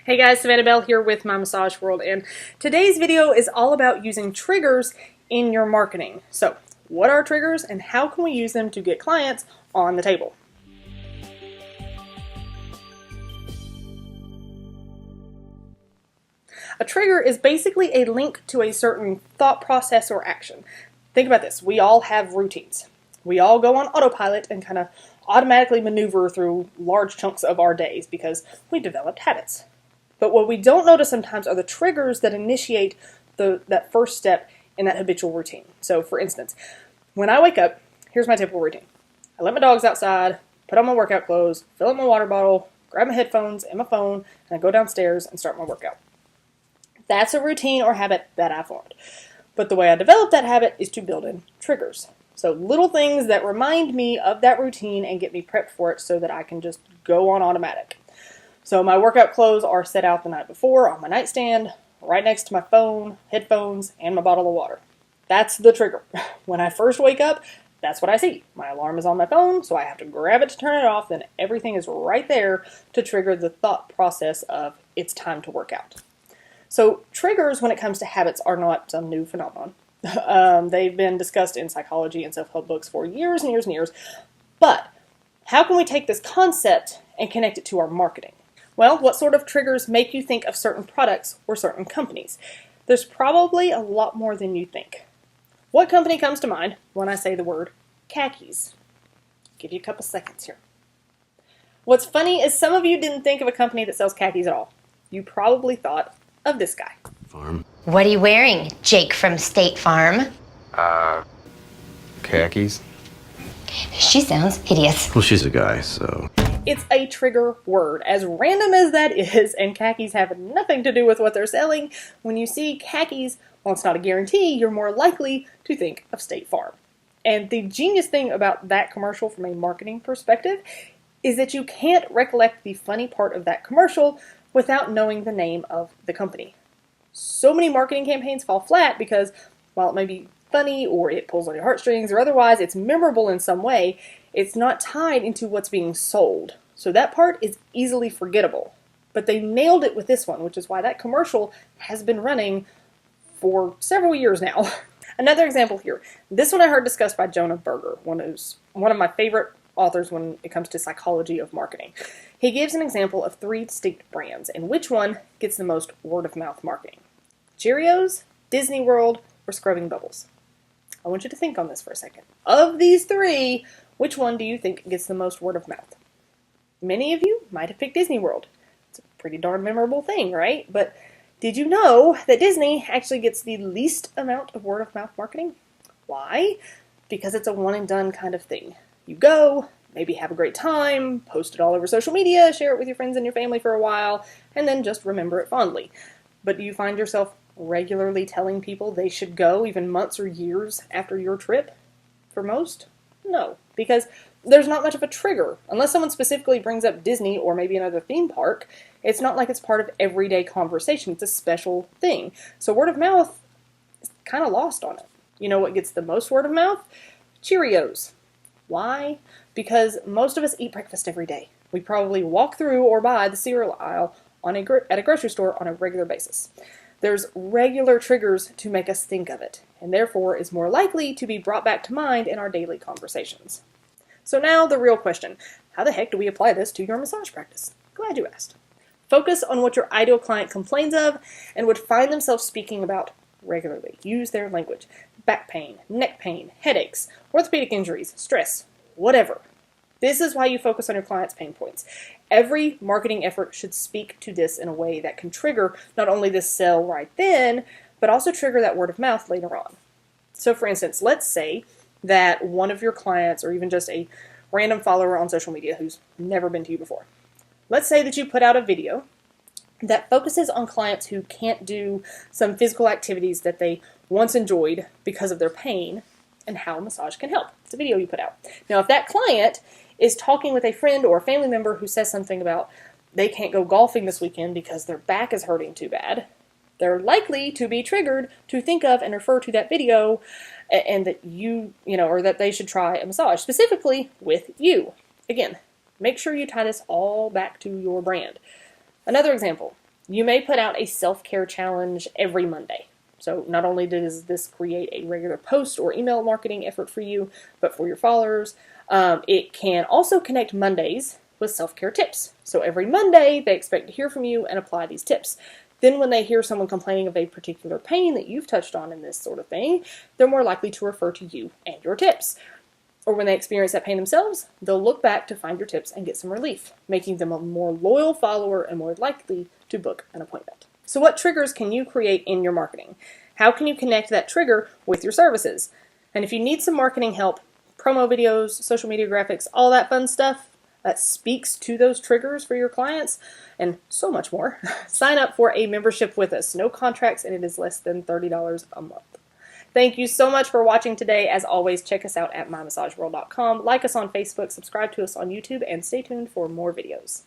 Hey guys, Savannah Bell here with My Massage World, and today's video is all about using triggers in your marketing. So, what are triggers and how can we use them to get clients on the table? A trigger is basically a link to a certain thought process or action. Think about this. We all have routines. We all go on autopilot and kind of automatically maneuver through large chunks of our days because we developed habits. But what we don't notice sometimes are the triggers that initiate that first step in that habitual routine. So for instance, when I wake up, here's my typical routine. I let my dogs outside, put on my workout clothes, fill up my water bottle, grab my headphones and my phone, and I go downstairs and start my workout. That's a routine or habit that I formed. But the way I developed that habit is to build in triggers. So little things that remind me of that routine and get me prepped for it so that I can just go on automatic. So my workout clothes are set out the night before on my nightstand, right next to my phone, headphones, and my bottle of water. That's the trigger. When I first wake up, that's what I see. My alarm is on my phone, so I have to grab it to turn it off, then everything is right there to trigger the thought process of it's time to work out. So triggers when it comes to habits are not some new phenomenon. They've been discussed in psychology and self-help books for years and years and years. But how can we take this concept and connect it to our marketing? Well, what sort of triggers make you think of certain products or certain companies? There's probably a lot more than you think. What company comes to mind when I say the word khakis? I'll give you a couple seconds here. What's funny is some of you didn't think of a company that sells khakis at all. You probably thought of this guy. Farm. What are you wearing, Jake from State Farm? Khakis? She sounds hideous. Well, she's a guy, so... It's a trigger word. As random as that is, and khakis have nothing to do with what they're selling, when you see khakis, well, it's not a guarantee, you're more likely to think of State Farm. And the genius thing about that commercial from a marketing perspective is that you can't recollect the funny part of that commercial without knowing the name of the company. So many marketing campaigns fall flat because, while it may be funny or it pulls on your heartstrings or otherwise it's memorable in some way, it's not tied into what's being sold. So that part is easily forgettable. But they nailed it with this one, which is why that commercial has been running for several years now. Another example here. This one I heard discussed by Jonah Berger, one of my favorite authors when it comes to psychology of marketing. He gives an example of 3 distinct brands and which one gets the most word-of-mouth marketing. Cheerios, Disney World, or Scrubbing Bubbles. I want you to think on this for a second. Of these 3, which one do you think gets the most word of mouth? Many of you might have picked Disney World. It's a pretty darn memorable thing, right? But did you know that Disney actually gets the least amount of word of mouth marketing? Why? Because it's a one and done kind of thing. You go, maybe have a great time, post it all over social media, share it with your friends and your family for a while, and then just remember it fondly. But do you find yourself regularly telling people they should go even months or years after your trip? For most, no, because there's not much of a trigger. Unless someone specifically brings up Disney or maybe another theme park, it's not like it's part of everyday conversation. It's a special thing. So word of mouth is kind of lost on it. You know what gets the most word of mouth? Cheerios. Why? Because most of us eat breakfast every day. We probably walk through or by the cereal aisle at a grocery store on a regular basis. There's regular triggers to make us think of it, and therefore is more likely to be brought back to mind in our daily conversations. So now the real question, how the heck do we apply this to your massage practice? Glad you asked. Focus on what your ideal client complains of and would find themselves speaking about regularly. Use their language. Back pain, neck pain, headaches, orthopedic injuries, stress, whatever. This is why you focus on your client's pain points. Every marketing effort should speak to this in a way that can trigger not only the sale right then, but also trigger that word of mouth later on. So for instance, let's say that one of your clients, or even just a random follower on social media who's never been to you before, let's say that you put out a video that focuses on clients who can't do some physical activities that they once enjoyed because of their pain and how massage can help. It's a video you put out. Now, if that client is talking with a friend or a family member who says something about they can't go golfing this weekend because their back is hurting too bad, they're likely to be triggered to think of and refer to that video and that or that they should try a massage, specifically with you. Again, make sure you tie this all back to your brand. Another example, You may put out a self-care challenge every Monday. So not only does this create a regular post or email marketing effort for you, but for your followers, it can also connect Mondays with self-care tips. So every Monday, they expect to hear from you and apply these tips. Then when they hear someone complaining of a particular pain that you've touched on in this sort of thing, they're more likely to refer to you and your tips. Or when they experience that pain themselves, they'll look back to find your tips and get some relief, making them a more loyal follower and more likely to book an appointment. So what triggers can you create in your marketing? How can you connect that trigger with your services? And if you need some marketing help, promo videos, social media graphics, all that fun stuff that speaks to those triggers for your clients, and so much more, sign up for a membership with us. No contracts, and it is less than $30 a month. Thank you so much for watching today. As always, check us out at mymassageworld.com, like us on Facebook, subscribe to us on YouTube, and stay tuned for more videos.